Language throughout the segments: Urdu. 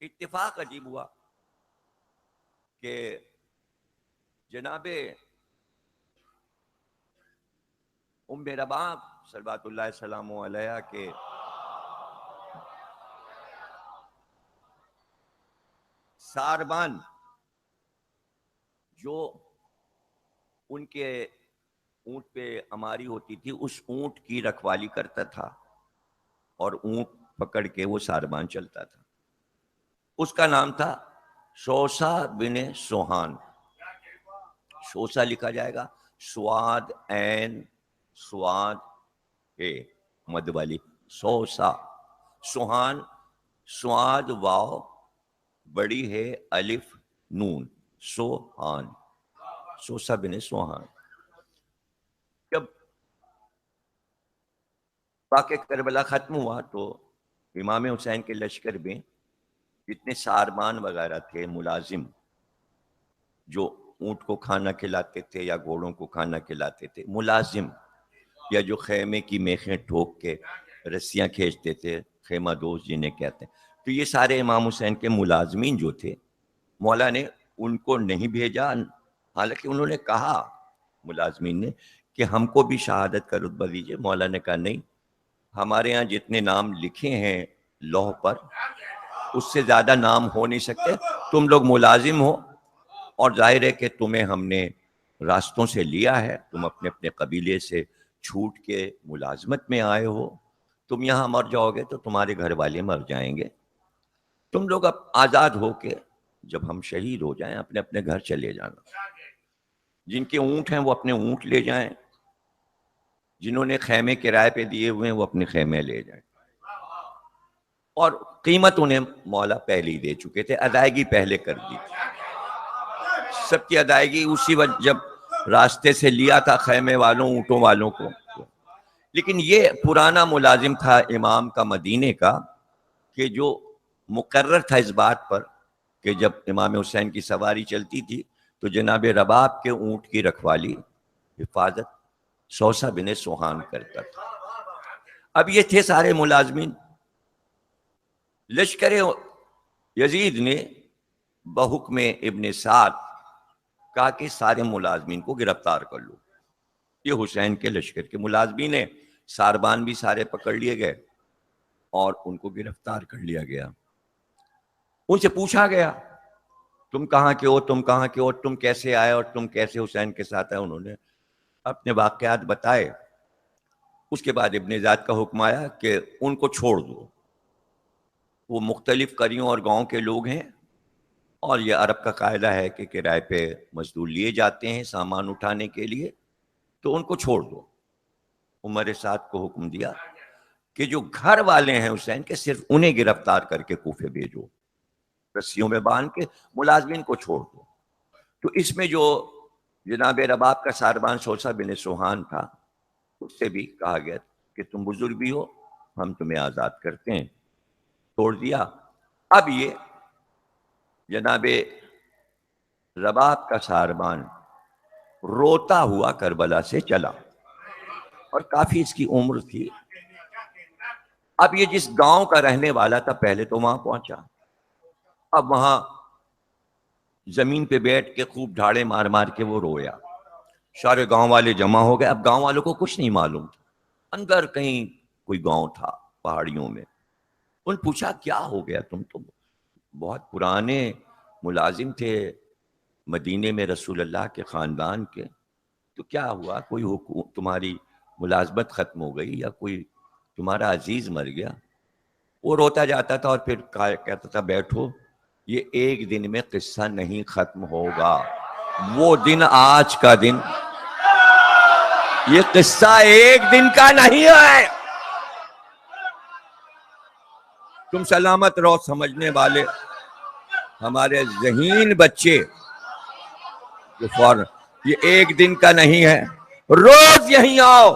اتفاق عجیب ہوا کہ جناب ام رباب صلوات اللہ السلام علیہ کے ساربان جو ان کے اونٹ پہ اماری ہوتی تھی اس اونٹ کی رکھوالی کرتا تھا اور اونٹ پکڑ کے وہ ساربان چلتا تھا. اس کا نام تھا شوشا بن سوہان. شوشا لکھا جائے گا سواد عین سواد اے مد والی شوشا. سوہان سواد واو بڑی ہے الف نون سوہان. شوشا بن سوہان. جب واقعہ کربلا ختم ہوا تو امام حسین کے لشکر میں جتنے ساربان وغیرہ تھے ملازم جو اونٹ کو کھانا کھلاتے تھے یا گھوڑوں کو کھانا کھلاتے تھے, ملازم یا جو خیمے کی میخیں ٹھوک کے رسیاں کھینچتے تھے, خیمہ دوست جنہیں کہتے ہیں, تو یہ سارے امام حسین کے ملازمین جو تھے مولا نے ان کو نہیں بھیجا. حالانکہ انہوں نے کہا ملازمین نے کہ ہم کو بھی شہادت کا رتبہ دیجیے. مولا نے کہا نہیں, ہمارے ہاں جتنے نام لکھے ہیں لوح پر اس سے زیادہ نام ہو نہیں سکتے. تم لوگ ملازم ہو اور ظاہر ہے کہ تمہیں ہم نے راستوں سے لیا ہے, تم اپنے اپنے قبیلے سے چھوٹ کے ملازمت میں آئے ہو, تم یہاں مر جاؤ گے تو تمہارے گھر والے مر جائیں گے. تم لوگ اب آزاد ہو کے جب ہم شہید ہو جائیں اپنے اپنے گھر چلے جانا. جن کے اونٹ ہیں وہ اپنے اونٹ لے جائیں, جنہوں نے خیمے کرائے پہ دیے ہوئے ہیں وہ اپنے خیمے لے جائیں. اور قیمت انہیں مولا پہلے ہی دے چکے تھے, ادائیگی پہلے کر دی تھی. سب کی ادائیگی اسی وقت جب راستے سے لیا تھا خیمے والوں اونٹوں والوں کو. لیکن یہ پرانا ملازم تھا امام کا مدینے کا کہ جو مقرر تھا اس بات پر کہ جب امام حسین کی سواری چلتی تھی تو جناب رباب کے اونٹ کی رکھوالی حفاظت شوشا بن سوہان کرتا تھا. اب یہ تھے سارے ملازمین. لشکر یزید نے بحکم ابن سعد کہا کہ سارے ملازمین کو گرفتار کر لو. یہ حسین کے لشکر کے ملازمین ہیں, ساربان بھی سارے پکڑ لیے گئے اور ان کو گرفتار کر لیا گیا. ان سے پوچھا گیا تم کہاں کے ہو, تم کہاں کے ہو, تم کیسے آئے اور تم کیسے حسین کے ساتھ آئے. انہوں نے اپنے واقعات بتائے. اس کے بعد ابن زیاد کا حکم آیا کہ ان کو چھوڑ دو, وہ مختلف قریوں اور گاؤں کے لوگ ہیں اور یہ عرب کا قاعدہ ہے کہ کرائے پہ مزدور لیے جاتے ہیں سامان اٹھانے کے لیے, تو ان کو چھوڑ دو. عمر سعد کو حکم دیا کہ جو گھر والے ہیں حسین کے صرف انہیں گرفتار کر کے کوفے بھیجو, رسیوں میں باندھ کے ملازمین کو چھوڑ دو. تو اس میں جو جناب رباب کا ساربان شوشا بن سوہان تھا اس سے بھی کہا گیا کہ تم بزرگ بھی ہو, ہم تمہیں آزاد کرتے ہیں. چھوڑ دیا. اب یہ جناب رباب کا ساربان روتا ہوا کربلا سے چلا اور کافی اس کی عمر تھی. اب یہ جس گاؤں کا رہنے والا تھا پہلے تو وہاں پہنچا, اب وہاں زمین پہ بیٹھ کے خوب ڈھاڑے مار مار کے وہ رویا. سارے گاؤں والے جمع ہو گئے. اب گاؤں والوں کو کچھ نہیں معلوم تھا, اندر کہیں کوئی گاؤں تھا پہاڑیوں میں. ان پوچھا کیا ہو گیا, تم تو بہت پرانے ملازم تھے مدینے میں رسول اللہ کے خاندان کے, تو کیا ہوا, کوئی تمہاری ملازمت ختم ہو گئی یا کوئی تمہارا عزیز مر گیا. وہ روتا جاتا تھا اور پھر کہتا تھا بیٹھو, یہ ایک دن میں قصہ نہیں ختم ہوگا. وہ دن آج کا دن, یہ قصہ ایک دن کا نہیں ہے. تم سلامت رہو سمجھنے والے ہمارے ذہین بچے جو فوراً, یہ ایک دن کا نہیں ہے. روز یہیں آؤ,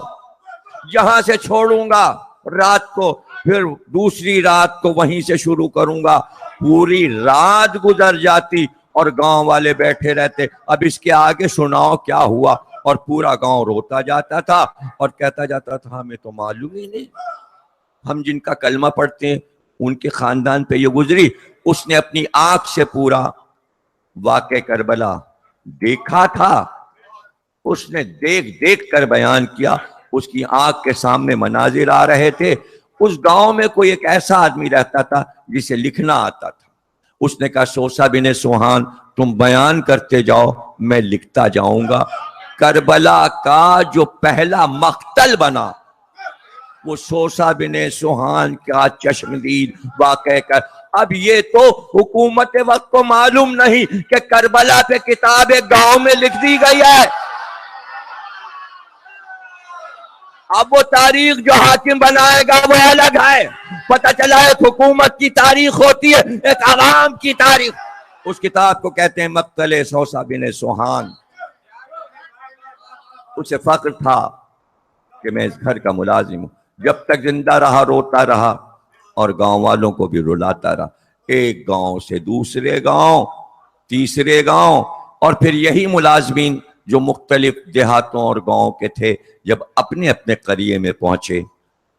یہاں سے چھوڑوں گا رات کو, پھر دوسری رات کو وہیں سے شروع کروں گا. پوری رات گزر جاتی اور گاؤں والے بیٹھے رہتے, اب اس کے آگے سناؤ کیا ہوا. اور پورا گاؤں روتا جاتا تھا اور کہتا جاتا تھا ہمیں تو معلوم ہی نہیں, ہم جن کا کلمہ پڑھتے ہیں ان کے خاندان پہ یہ گزری, اس نے اپنی آنکھ سے پورا واقع کربلا دیکھا تھا. اس نے دیکھ دیکھ کر بیان کیا. اس کی آنکھ کے سامنے مناظر آ رہے تھے. اس گاؤں میں کوئی ایک ایسا آدمی رہتا تھا جسے لکھنا آتا تھا. اس نے کہا سوسہ بن سوہان تم بیان کرتے جاؤ میں لکھتا جاؤں گا. کربلا کا جو پہلا مقتل بنا وہ سوسہ بن سوہان کا چشمدید واقع کر. اب یہ تو حکومت وقت کو معلوم نہیں کہ کربلا پہ کتاب ایک گاؤں میں لکھ دی گئی ہے. اب وہ تاریخ جو حاکم بنائے گا وہ الگ ہے. پتہ چلا ایک حکومت کی تاریخ ہوتی ہے, ایک عوام کی تاریخ. اس کتاب کو کہتے ہیں مقتل سوسہ بن سوہان. اسے فخر تھا کہ میں اس گھر کا ملازم ہوں. جب تک زندہ رہا روتا رہا اور گاؤں والوں کو بھی رلاتا رہا. ایک گاؤں سے دوسرے گاؤں, تیسرے گاؤں, اور پھر یہی ملازمین جو مختلف دیہاتوں اور گاؤں کے تھے جب اپنے اپنے قریے میں پہنچے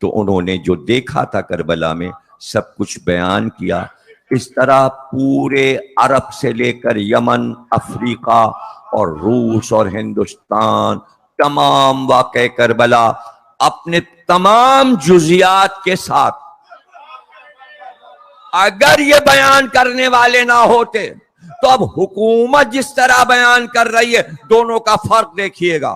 تو انہوں نے جو دیکھا تھا کربلا میں سب کچھ بیان کیا. اس طرح پورے عرب سے لے کر یمن, افریقہ اور روس اور ہندوستان تمام واقع کربلا اپنے تمام جزیات کے ساتھ. اگر یہ بیان کرنے والے نہ ہوتے تو اب حکومت جس طرح بیان کر رہی ہے دونوں کا فرق دیکھیے گا.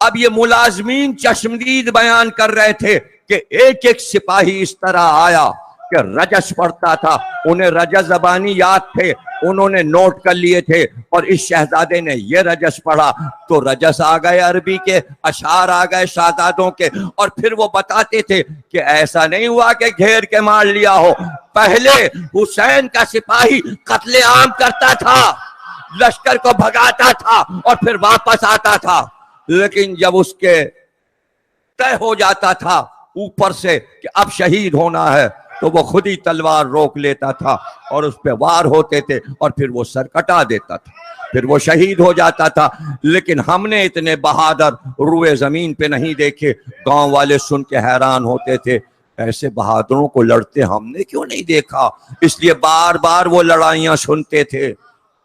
اب یہ ملازمین چشمدید بیان کر رہے تھے کہ ایک ایک سپاہی اس طرح آیا کہ رجس پڑھتا تھا. انہیں رجس زبانی یاد تھے, انہوں نے نوٹ کر لیے تھے, اور اس شہزادے نے یہ رجس پڑھا تو رجس آ گئے عربی کے, اشعار آ گئے شہزادوں کے. اور پھر وہ بتاتے تھے کہ ایسا نہیں ہوا کہ گھیر کے مار لیا ہو. پہلے حسین کا سپاہی قتل عام کرتا تھا, لشکر کو بھگاتا تھا اور پھر واپس آتا تھا. لیکن جب اس کے طے ہو جاتا تھا اوپر سے کہ اب شہید ہونا ہے تو وہ خود ہی تلوار روک لیتا تھا اور اس پہ وار ہوتے تھے اور پھر وہ سر کٹا دیتا تھا, پھر وہ شہید ہو جاتا تھا. لیکن ہم نے اتنے بہادر روئے زمین پہ نہیں دیکھے. گاؤں والے سن کے حیران ہوتے تھے ایسے بہادروں کو لڑتے ہم نے کیوں نہیں دیکھا. اس لیے بار بار وہ لڑائیاں سنتے تھے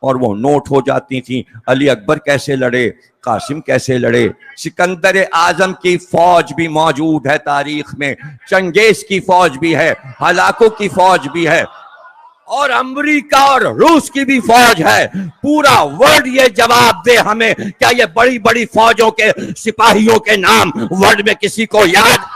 اور وہ نوٹ ہو جاتی تھیں. علی اکبر کیسے لڑے, قاسم کیسے لڑے, سکندر اعظم کی فوج بھی موجود ہے تاریخ میں, چنگیز کی فوج بھی ہے, ہلاکو کی فوج بھی ہے, اور امریکہ اور روس کی بھی فوج ہے. پورا ورلڈ یہ جواب دے ہمیں, کیا یہ بڑی بڑی فوجوں کے سپاہیوں کے نام ورلڈ میں کسی کو یاد